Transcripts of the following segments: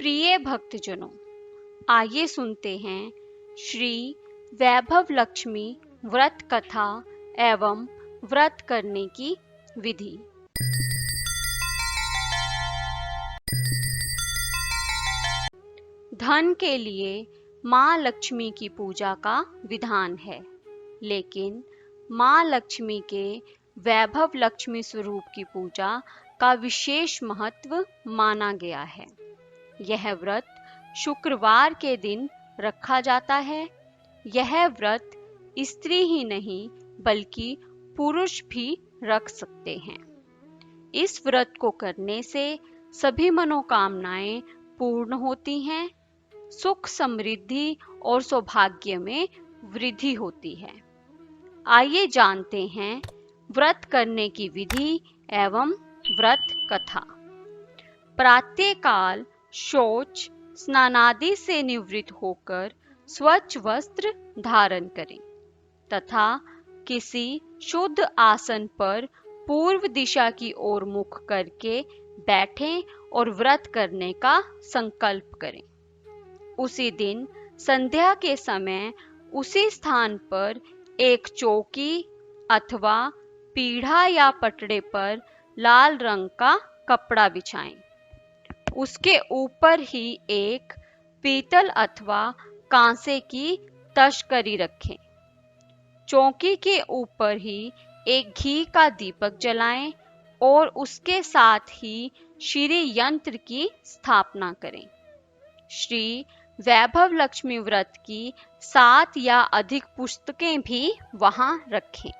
प्रिय भक्तजनों, आइए सुनते हैं श्री वैभव लक्ष्मी व्रत कथा एवं व्रत करने की विधि। धन के लिए माँ लक्ष्मी की पूजा का विधान है, लेकिन माँ लक्ष्मी के वैभव लक्ष्मी स्वरूप की पूजा का विशेष महत्व माना गया है। यह व्रत शुक्रवार के दिन रखा जाता है। यह व्रत स्त्री ही नहीं बल्कि पुरुष भी रख सकते हैं। इस व्रत को करने से सभी मनोकामनाएं पूर्ण होती हैं, सुख समृद्धि और सौभाग्य में वृद्धि होती है। आइए जानते हैं व्रत करने की विधि एवं व्रत कथा। प्रातःकाल शौच स्नानादि से निवृत्त होकर स्वच्छ वस्त्र धारण करें तथा किसी शुद्ध आसन पर पूर्व दिशा की ओर मुख करके बैठें और व्रत करने का संकल्प करें। उसी दिन संध्या के समय उसी स्थान पर एक चौकी अथवा पीढ़ा या पटड़े पर लाल रंग का कपड़ा बिछाएं। उसके ऊपर ही एक पीतल अथवा कांसे की तशकरी रखें। चौकी के ऊपर ही एक घी का दीपक जलाएं और उसके साथ ही श्री यंत्र की स्थापना करें। श्री वैभव लक्ष्मी व्रत की 7 या अधिक पुस्तकें भी वहां रखें।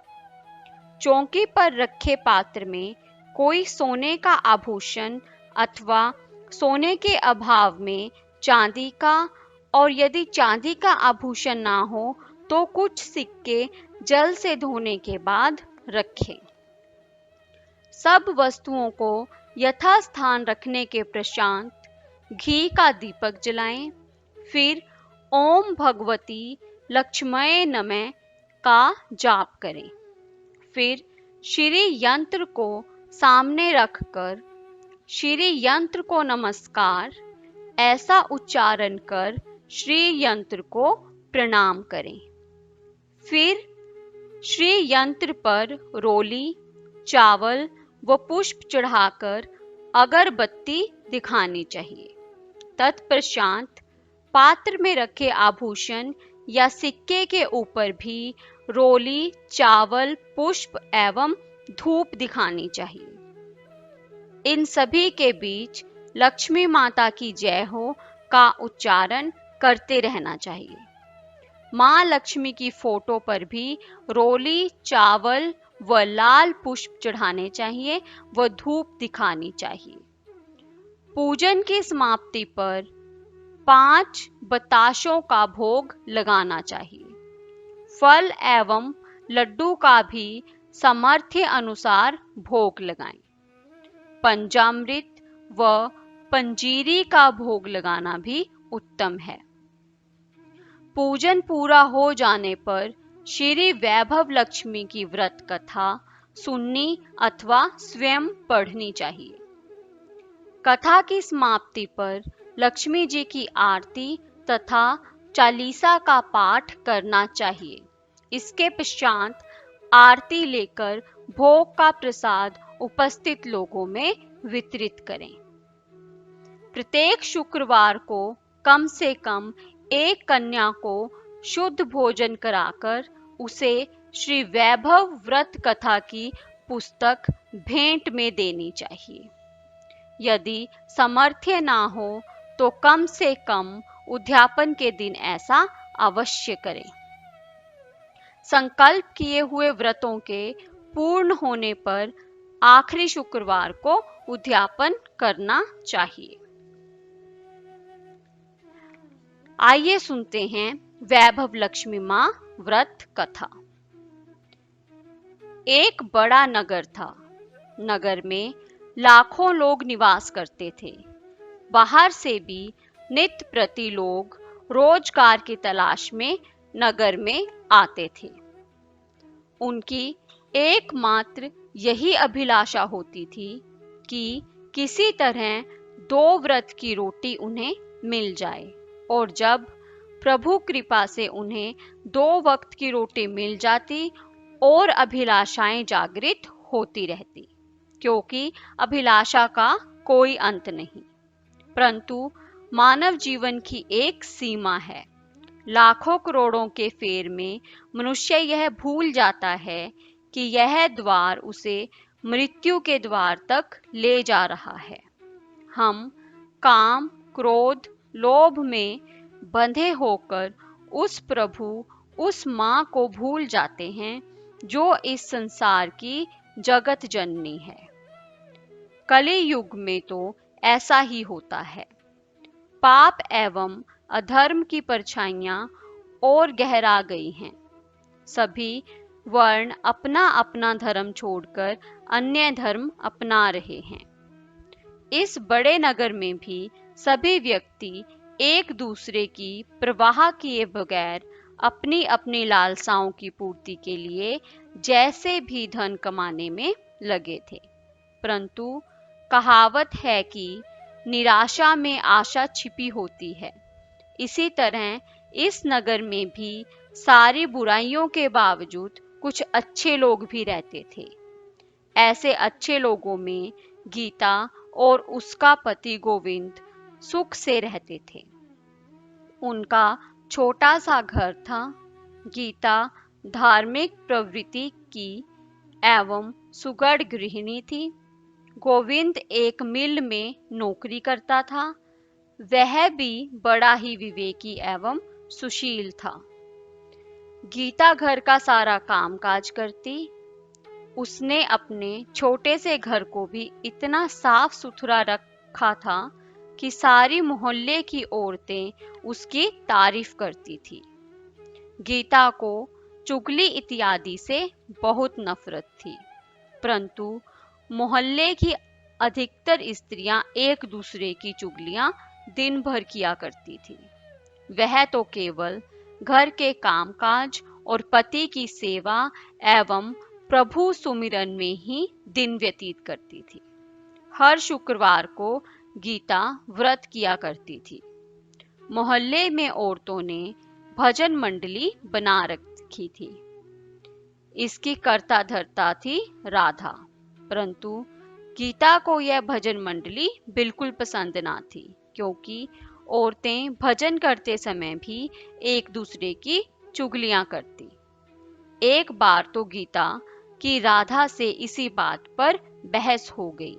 चौकी पर रखे पात्र में कोई सोने का आभूषण अथवा सोने के अभाव में चांदी का, और यदि चांदी का आभूषण ना हो तो कुछ सिक्के जल से धोने के बाद रखें। सब वस्तुओं को यथास्थान रखने के पश्चात घी का दीपक जलाएं। फिर ओम भगवती लक्ष्मये नमः का जाप करें। फिर श्री यंत्र को सामने रखकर श्री यंत्र को नमस्कार ऐसा उच्चारण कर श्री यंत्र को प्रणाम करें। फिर श्री यंत्र पर रोली, चावल व पुष्प चढ़ाकर अगरबत्ती दिखानी चाहिए। तत्पश्चात पात्र में रखे आभूषण या सिक्के के ऊपर भी रोली, चावल, पुष्प एवं धूप दिखानी चाहिए। इन सभी के बीच लक्ष्मी माता की जय हो का उच्चारण करते रहना चाहिए। माँ लक्ष्मी की फोटो पर भी रोली, चावल व लाल पुष्प चढ़ाने चाहिए व धूप दिखानी चाहिए। पूजन की समाप्ति पर 5 बताशों का भोग लगाना चाहिए। फल एवं लड्डू का भी सामर्थ्य अनुसार भोग लगाएं। पंचामृत व पंजीरी का भोग लगाना भी उत्तम है। पूजन पूरा हो जाने पर श्री वैभव लक्ष्मी की व्रत कथा सुननी अथवा स्वयं पढ़नी चाहिए। कथा की समाप्ति पर लक्ष्मी जी की आरती तथा चालीसा का पाठ करना चाहिए। इसके पश्चात आरती लेकर भोग का प्रसाद उपस्थित लोगों में वितरित करें। प्रत्येक शुक्रवार को कम से कम एक कन्या को शुद्ध भोजन कराकर उसे श्री वैभव व्रत कथा की पुस्तक भेंट में देनी चाहिए। यदि सामर्थ्य ना हो तो कम से कम उद्यापन के दिन ऐसा अवश्य करें। संकल्प किए हुए व्रतों के पूर्ण होने पर आखिरी शुक्रवार को उद्यापन करना चाहिए। आइए सुनते हैं वैभव लक्ष्मी माँ व्रत कथा। एक बड़ा नगर था। नगर में लाखों लोग निवास करते थे। बाहर से भी नित्य प्रति लोग रोजगार की तलाश में नगर में आते थे। उनकी एकमात्र यही अभिलाषा होती थी कि किसी तरह 2 व्रत की रोटी उन्हें मिल जाए। और जब प्रभु कृपा से उन्हें 2 वक्त की रोटी मिल जाती और अभिलाषाएं जागृत होती रहती, क्योंकि अभिलाषा का कोई अंत नहीं। परंतु मानव जीवन की एक सीमा है। लाखों करोड़ों के फेर में मनुष्य यह भूल जाता है कि यह द्वार उसे मृत्यु के द्वार तक ले जा रहा है। हम काम, क्रोध, लोभ में बंधे होकर उस प्रभु, उस मां को भूल जाते हैं जो इस संसार की जगत जननी है। कली युग में तो ऐसा ही होता है। पाप एवं अधर्म की परछाइयां और गहरा गई हैं। सभी वर्ण अपना अपना धर्म छोड़कर अन्य धर्म अपना रहे हैं। इस बड़े नगर में भी सभी व्यक्ति एक दूसरे की परवाह किए बगैर अपनी अपनी लालसाओं की पूर्ति के लिए जैसे भी धन कमाने में लगे थे। परंतु कहावत है कि निराशा में आशा छिपी होती है। इसी तरह इस नगर में भी सारी बुराइयों के बावजूद कुछ अच्छे लोग भी रहते थे। ऐसे अच्छे लोगों में गीता और उसका पति गोविंद सुख से रहते थे। उनका छोटा सा घर था। गीता धार्मिक प्रवृत्ति की एवं सुगढ़ गृहिणी थी। गोविंद एक मिल में नौकरी करता था। वह भी बड़ा ही विवेकी एवं सुशील था। गीता घर का सारा कामकाज करती। उसने अपने छोटे से घर को भी इतना साफ सुथरा रखा था कि सारी मोहल्ले की औरतें उसकी तारीफ करती थी। गीता को चुगली इत्यादि से बहुत नफरत थी, परंतु मोहल्ले की अधिकतर स्त्रियां एक दूसरे की चुगलियां दिन भर किया करती थी। वह तो केवल घर के कामकाज और पति की सेवा एवं प्रभु सुमिरन में ही दिन व्यतीत करती थी। हर शुक्रवार को गीता व्रत किया करती थी। मोहल्ले में औरतों ने भजन मंडली बना रखी थी। इसकी कर्ता धर्ता थी राधा, परंतु गीता को यह भजन मंडली बिल्कुल पसंद ना थी, क्योंकि औरतें भजन करते समय भी एक दूसरे की चुगलियां करती। एक बार तो गीता की राधा से इसी बात पर बहस हो गई,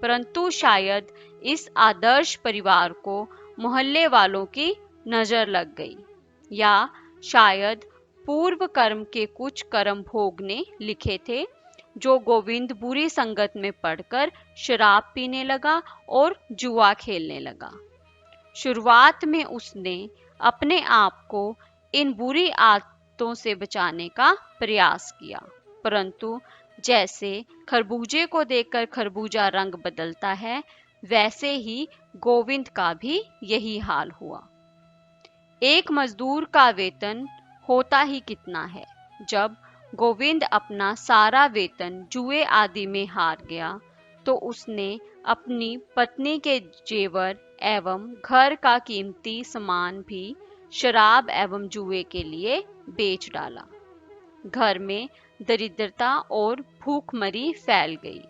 परंतु शायद इस आदर्श परिवार को मोहल्ले वालों की नजर लग गई, या शायद पूर्व कर्म के कुछ कर्म भोग ने लिखे थे, जो गोविंद बुरी संगत में पड़कर शराब पीने लगा और जुआ खेलने लगा। शुरुआत में उसने अपने आप को इन बुरी आदतों से बचाने का प्रयास किया, परंतु जैसे खरबूजे को देखकर खरबूजा रंग बदलता है, वैसे ही गोविंद का भी यही हाल हुआ। एक मजदूर का वेतन होता ही कितना है। जब गोविंद अपना सारा वेतन जुए आदि में हार गया, तो उसने अपनी पत्नी के जेवर एवं घर का कीमती सामान भी शराब एवं जुए के लिए बेच डाला। घर में दरिद्रता और भूखमरी फैल गई।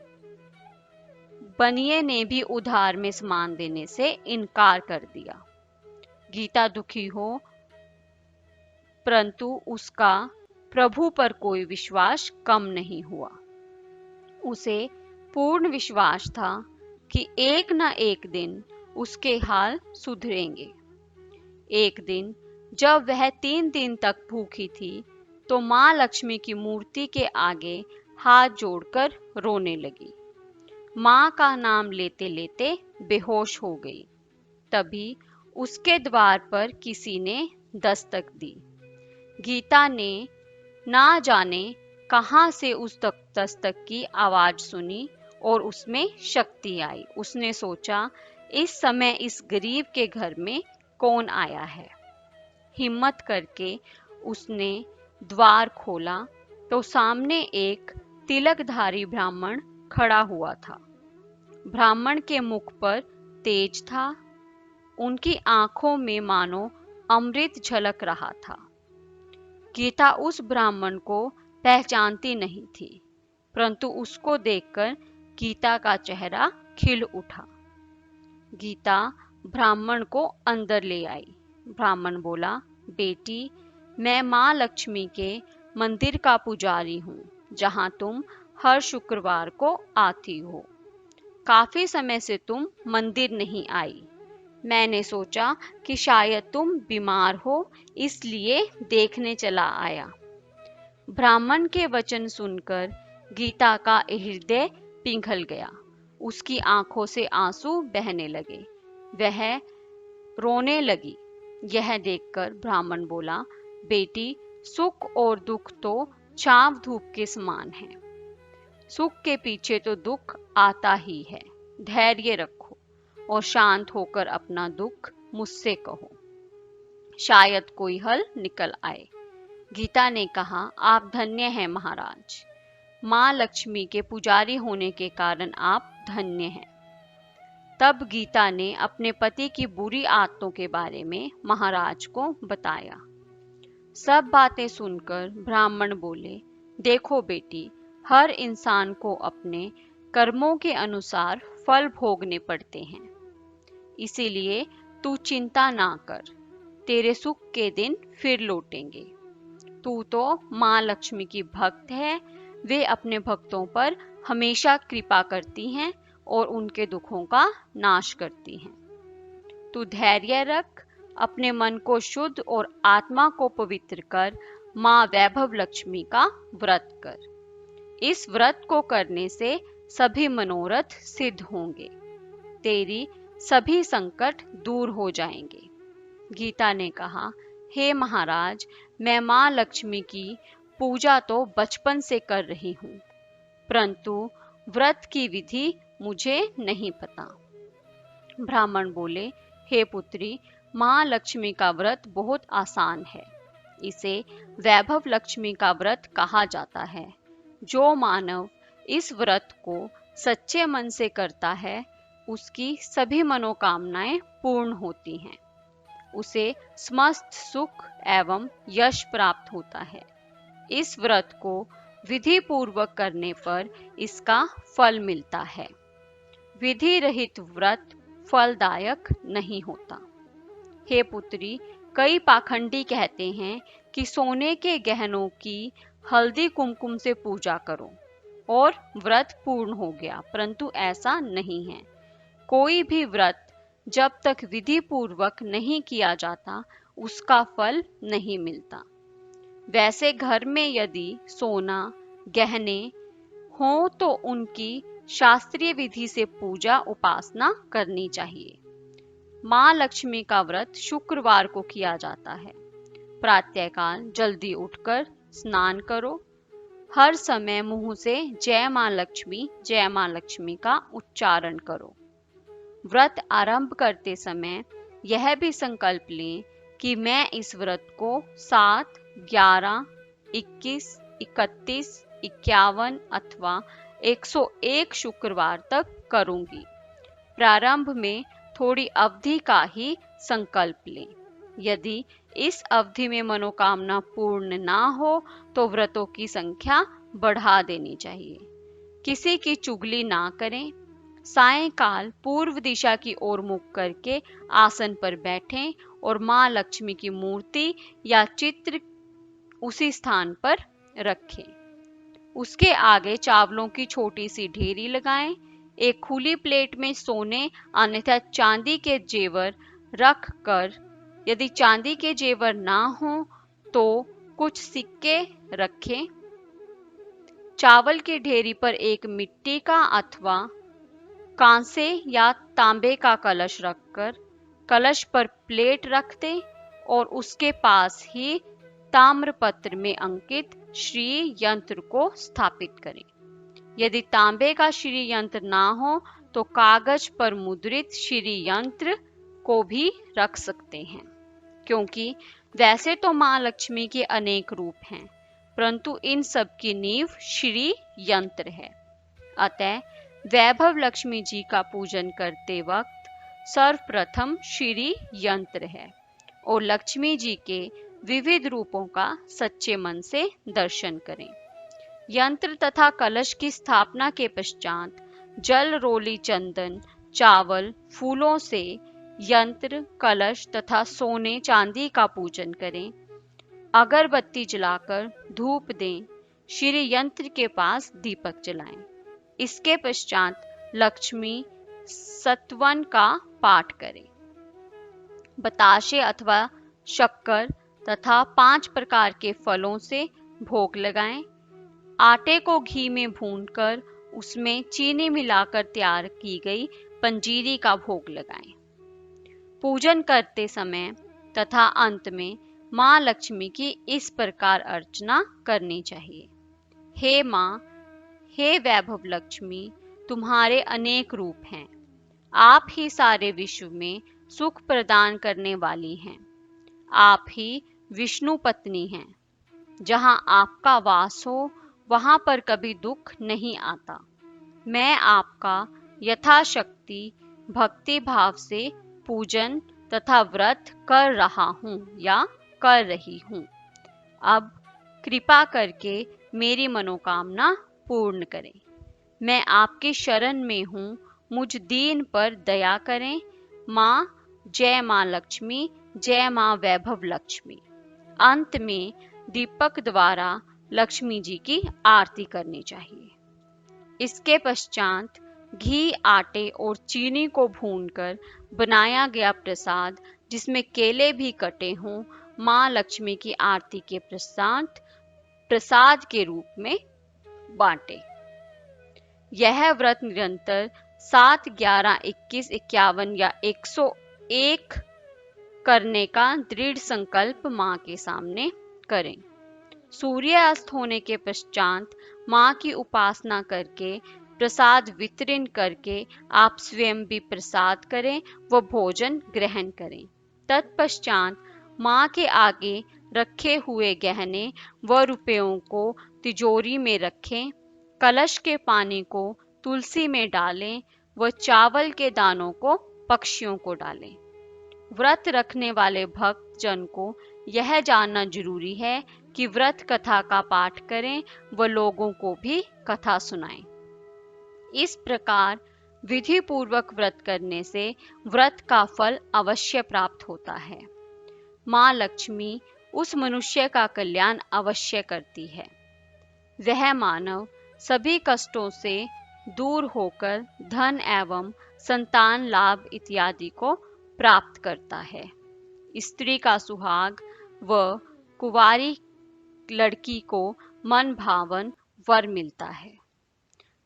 बनिए ने भी उधार में सामान देने से इनकार कर दिया। गीता दुखी हो, परंतु उसका प्रभु पर कोई विश्वास कम नहीं हुआ। उसे पूर्ण विश्वास था कि एक न एक दिन उसके हाल सुधरेंगे। एक दिन जब वह 3 दिन तक भूखी थी, तो मां लक्ष्मी की मूर्ति के आगे हाथ जोड़कर रोने लगी। मां का नाम लेते लेते बेहोश हो गई। तभी उसके द्वार पर किसी ने दस्तक दी। गीता ने ना जाने कहां से उस दस्तक की आवाज सुनी और उसमें शक्ति आई। उसने सोचा, इस समय इस गरीब के घर में कौन आया है। हिम्मत करके उसने द्वार खोला तो सामने एक तिलकधारी ब्राह्मण खड़ा हुआ था। ब्राह्मण के मुख पर तेज था। उनकी आंखों में मानो अमृत झलक रहा था। गीता उस ब्राह्मण को पहचानती नहीं थी, परंतु उसको देखकर गीता का चेहरा खिल उठा। गीता ब्राह्मण को अंदर ले आई। ब्राह्मण बोला, बेटी, मैं माँ लक्ष्मी के मंदिर का पुजारी हूँ, जहाँ तुम हर शुक्रवार को आती हो। काफी समय से तुम मंदिर नहीं आई। मैंने सोचा कि शायद तुम बीमार हो, इसलिए देखने चला आया। ब्राह्मण के वचन सुनकर गीता का हृदय पिघल गया। उसकी आंखों से आंसू बहने लगे। वह रोने लगी। यह देखकर ब्राह्मण बोला, बेटी, सुख और दुख तो छांव धूप के समान है। सुख के पीछे तो दुख आता ही है। धैर्य रखो और शांत होकर अपना दुख मुझसे कहो, शायद कोई हल निकल आए। गीता ने कहा, आप धन्य हैं महाराज। माँ लक्ष्मी के पुजारी होने के कारण आप धन्य हैं। तब गीता ने अपने पति की बुरी आदतों के बारे में महाराज को बताया। सब बातें सुनकर ब्राह्मण बोले, देखो बेटी, हर इंसान को अपने कर्मों के अनुसार फल भोगने पड़ते हैं। इसीलिए तू चिंता ना कर, तेरे सुख के दिन फिर लौटेंगे। तू तो माँ लक्ष्मी की भक्त है। वे अपने भक्तों पर हमेशा कृपा करती हैं और उनके दुखों का नाश करती हैं। तू धैर्य रख, अपने मन को शुद्ध और आत्मा को पवित्र कर माँ वैभव लक्ष्मी का व्रत कर। इस व्रत को करने से सभी मनोरथ सिद्ध होंगे, तेरी सभी संकट दूर हो जाएंगे। गीता ने कहा, हे महाराज, मैं माँ लक्ष्मी की पूजा तो बचपन से कर रही हूँ, परंतु व्रत की विधि मुझे नहीं पता। ब्राह्मण बोले, हे पुत्री, माँ लक्ष्मी का व्रत बहुत आसान है। इसे वैभव लक्ष्मी का व्रत कहा जाता है। जो मानव इस व्रत को सच्चे मन से करता है, उसकी सभी मनोकामनाएं पूर्ण होती हैं। उसे समस्त सुख एवं यश प्राप्त होता है। इस व्रत को विधि पूर्वक करने पर इसका फल मिलता है। विधि रहित व्रत फलदायक नहीं होता। हे पुत्री, कई पाखंडी कहते हैं कि सोने के गहनों की हल्दी कुमकुम से पूजा करो और व्रत पूर्ण हो गया, परंतु ऐसा नहीं है। कोई भी व्रत जब तक विधि पूर्वक नहीं किया जाता, उसका फल नहीं मिलता। वैसे घर में यदि सोना, गहने हो तो उनकी शास्त्रीय विधि से पूजा उपासना करनी चाहिए। माँ लक्ष्मी का व्रत शुक्रवार को किया जाता है। प्रातःकाल जल्दी उठकर स्नान करो। हर समय मुंह से जय माँ लक्ष्मी का उच्चारण करो। व्रत आरंभ करते समय यह भी संकल्प लें कि मैं इस व्रत को 7, 11, 21, 31, 51 अथवा 101 शुक्रवार तक करूंगी। प्रारंभ में थोड़ी अवधि का ही संकल्प लें। यदि इस अवधि में मनोकामना पूर्ण ना हो तो व्रतों की संख्या बढ़ा देनी चाहिए। किसी की चुगली ना करें। सायंकाल पूर्व दिशा की ओर मुख करके आसन पर बैठें और माँ लक्ष्मी की मूर्ति या चित्र उसी स्थान पर रखें। उसके आगे चावलों की छोटी सी ढेरी लगाएं। एक खुली प्लेट में सोने अन्यथा चांदी के जेवर रख कर, यदि चांदी के जेवर ना हो तो कुछ सिक्के रखें। चावल की ढेरी पर एक मिट्टी का अथवा कांसे या तांबे का कलश रखकर कलश पर प्लेट रख दें और उसके पास ही ताम्रपत्र में अंकित श्री यंत्र को स्थापित करें। यदि तांबे का श्री यंत्र ना हो तो कागज पर मुद्रित श्री यंत्र को भी रख सकते हैं, क्योंकि वैसे तो माँ लक्ष्मी के अनेक रूप हैं, परंतु इन सब की नींव श्री यंत्र है। अतः वैभव लक्ष्मी जी का पूजन करते वक्त सर्वप्रथम श्री यंत्र है और लक्ष्मी जी के विविध रूपों का सच्चे मन से दर्शन करें। यंत्र तथा कलश की स्थापना के पश्चात जल, रोली, चंदन, चावल, फूलों से यंत्र, कलश तथा सोने चांदी का पूजन करें। अगरबत्ती जलाकर धूप दें। श्री यंत्र के पास दीपक जलाएं। इसके पश्चात लक्ष्मी सतवन का पाठ करें। बताशे अथवा शक्कर तथा 5 प्रकार के फलों से भोग लगाएं। आटे को घी में भूनकर उसमें चीनी मिलाकर तैयार की गई पंजीरी का भोग लगाएं। पूजन करते समय तथा अंत में माँ लक्ष्मी की इस प्रकार अर्चना करनी चाहिए। हे माँ, हे वैभव लक्ष्मी, तुम्हारे अनेक रूप हैं। आप ही सारे विश्व में सुख प्रदान करने वाली हैं। आप ही विष्णु पत्नी हैं। जहाँ आपका वास हो वहाँ पर कभी दुख नहीं आता। मैं आपका यथाशक्ति भक्ति भाव से पूजन तथा व्रत कर रहा हूँ या कर रही हूँ। अब कृपा करके मेरी मनोकामना पूर्ण करें। मैं आपकी शरण में हूँ, मुझ दीन पर दया करें। माँ, जय माँ लक्ष्मी, जय माँ वैभव लक्ष्मी। अंत में दीपक द्वारा लक्ष्मी जी की आरती करनी चाहिए। इसके पश्चात घी, आटे और चीनी को भूनकर बनाया गया प्रसाद, जिसमें केले भी कटे हों, माँ लक्ष्मी की आरती के प्रसाद के रूप में बांटे। यह व्रत निरंतर 7, 11, 21, 51 या 101 करने का दृढ़ संकल्प माँ के सामने करें। सूर्यास्त होने के पश्चात माँ की उपासना करके प्रसाद वितरण करके आप स्वयं भी प्रसाद करें व भोजन ग्रहण करें। तत्पश्चात माँ के आगे रखे हुए गहने व रुपयों को तिजोरी में रखें। कलश के पानी को तुलसी में डालें व चावल के दानों को पक्षियों को डालें। व्रत रखने वाले भक्त जन को यह जानना जरूरी है कि व्रत कथा का पाठ करें व लोगों को भी कथा सुनाएं। इस प्रकार विधि पूर्वक व्रत करने से व्रत का फल अवश्य प्राप्त होता है। माँ लक्ष्मी उस मनुष्य का कल्याण अवश्य करती है। वह मानव सभी कष्टों से दूर होकर धन एवं संतान लाभ इत्यादि को प्राप्त करता है। स्त्री का सुहाग व कुंवारी लड़की को मन भावन वर मिलता है।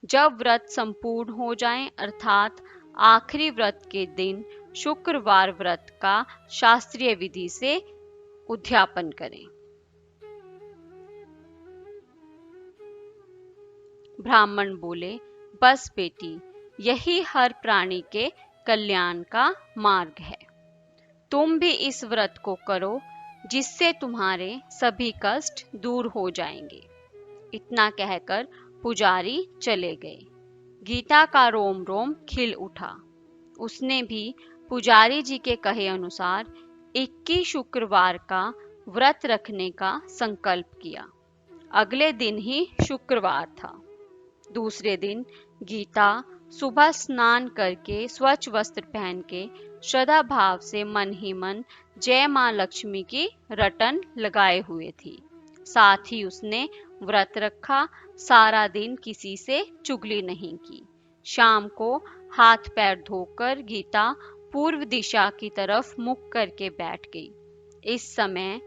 जब व्रत संपूर्ण हो जाए अर्थात आखिरी व्रत के दिन शुक्रवार व्रत का शास्त्रीय विधि से उद्यापन करें। ब्राह्मण बोले, बस बेटी, यही हर प्राणी के कल्याण का मार्ग है। तुम भी इस व्रत को करो, जिससे तुम्हारे सभी कष्ट दूर हो जाएंगे। इतना कहकर पुजारी चले गए। गीता का रोम रोम खिल उठा। उसने भी पुजारी जी के कहे अनुसार 21 शुक्रवार का व्रत रखने का संकल्प किया। अगले दिन ही शुक्रवार था। दूसरे दिन गीता सुबह स्नान करके स्वच्छ वस्त्र पहन के श्रद्धा भाव से मन ही मन जय मां लक्ष्मी की रटन लगाए हुए थी। साथ ही उसने व्रत रखा। सारा दिन किसी से चुगली नहीं की। शाम को हाथ पैर धोकर गीता पूर्व दिशा की तरफ मुख करके बैठ गई। इस समय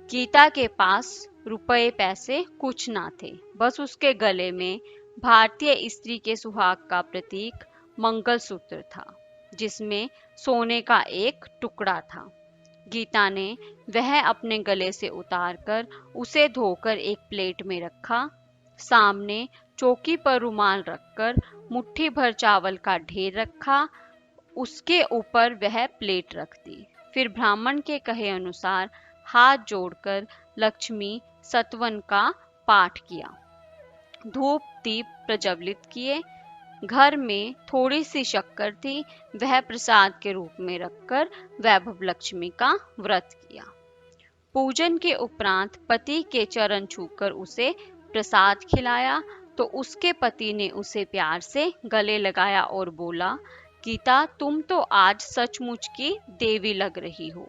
गीता के पास रुपए पैसे कुछ ना थे। बस उसके गले में भारतीय स्त्री के सुहाग का प्रतीक मंगलसूत्र था, जिसमें सोने का एक टुकड़ा था। गीता ने वह अपने गले से उतारकर उसे धोकर एक प्लेट में रखा। सामने चौकी पर रुमाल रखकर मुट्ठी भर चावल का ढेर रखा। उसके ऊपर वह प्लेट रख दी। फिर ब्राह्मण के कहे अनुसार हाथ जोड़कर लक्ष्मी सतवन का पाठ किया। धूप दीप प्रज्वलित किए। घर में थोड़ी सी शक्कर थी, वह प्रसाद के रूप में रखकर वैभव लक्ष्मी का व्रत किया। पूजन के उपरांत पति के चरण छूकर उसे प्रसाद खिलाया तो उसके पति ने उसे प्यार से गले लगाया और बोला, गीता, तुम तो आज सचमुच की देवी लग रही हो।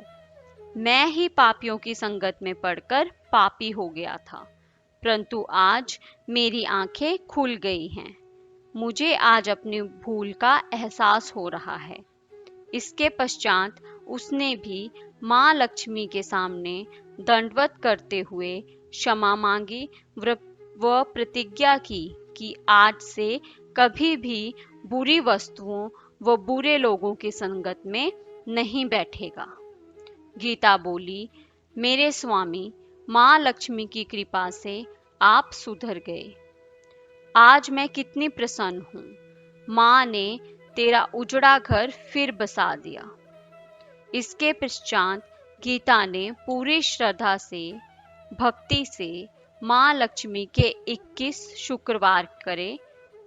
मैं ही पापियों की संगत में पड़कर पापी हो गया था, परंतु आज मेरी आंखें खुल गई हैं। मुझे आज अपनी भूल का एहसास हो रहा है। इसके पश्चात उसने भी मां लक्ष्मी के सामने दंडवत करते हुए क्षमा मांगी व प्रतिज्ञा की कि आज से कभी भी बुरी वस्तुओं व बुरे लोगों की संगत में नहीं बैठेगा। गीता बोली, मेरे स्वामी, मां लक्ष्मी की कृपा से आप सुधर गए। आज मैं कितनी प्रसन्न हूँ। मां ने तेरा उजड़ा घर फिर बसा दिया। इसके पश्चात गीता ने पूरी श्रद्धा से, भक्ति से मां लक्ष्मी के 21 शुक्रवार करे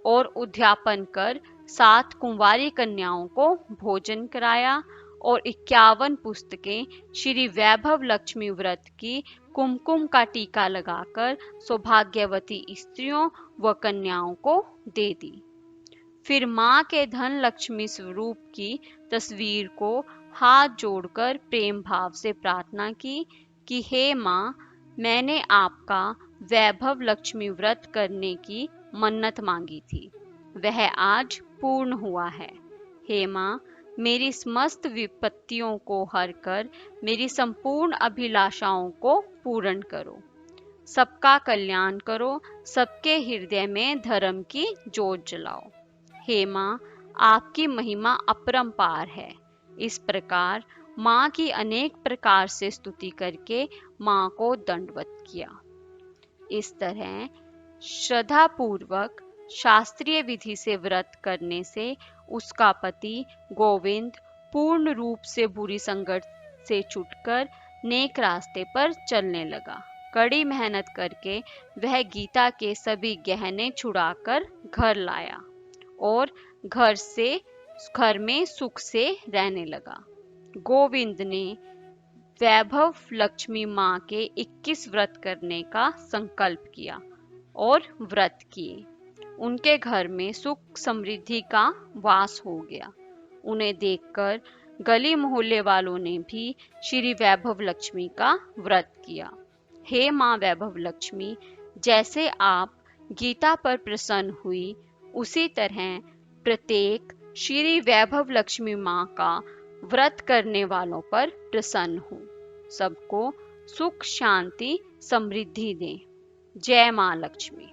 और उद्यापन कर 7 कुंवारी कन्याओं को भोजन कराया और 51 पुस्तकें श्री वैभव लक्ष्मी व्रत की कुमकुम का टीका लगाकर सौभाग्यवती स्त्रियों व कन्याओं को दे दी। फिर मां के धन लक्ष्मी स्वरूप की तस्वीर को हाथ जोड़कर प्रेम भाव से प्रार्थना की कि हे मां, मैंने आपका वैभव लक्ष्मी व्रत करने की मन्नत मांगी थी, वह आज पूर्ण हुआ है। हे मां, मेरी समस्त विपत्तियों को हर कर मेरी संपूर्ण अभिलाषाओं को पूर्ण करो। सबका कल्याण करो, सबके हृदय में धर्म की ज्योत जलाओ। हे मां, आपकी महिमा अपरंपार है। इस प्रकार मां की अनेक प्रकार से स्तुति करके मां को दंडवत किया। इस तरह श्रद्धा पूर्वक शास्त्रीय विधि से व्रत करने से उसका पति गोविंद पूर्ण रूप से बुरी संगत से छूटकर नेक रास्ते पर चलने लगा। कड़ी मेहनत करके वह गीता के सभी गहने छुड़ाकर घर लाया और घर में सुख से रहने लगा। गोविंद ने वैभव लक्ष्मी मां के 21 व्रत करने का संकल्प किया और व्रत किए। उनके घर में सुख समृद्धि का वास हो गया। उन्हें देखकर गली मोहल्ले वालों ने भी श्री वैभव लक्ष्मी का व्रत किया। हे मां वैभव लक्ष्मी, जैसे आप गीता पर प्रसन्न हुई, उसी तरह प्रत्येक श्री वैभव लक्ष्मी मां का व्रत करने वालों पर प्रसन्न हो। सबको सुख शांति समृद्धि दें। जय मां लक्ष्मी।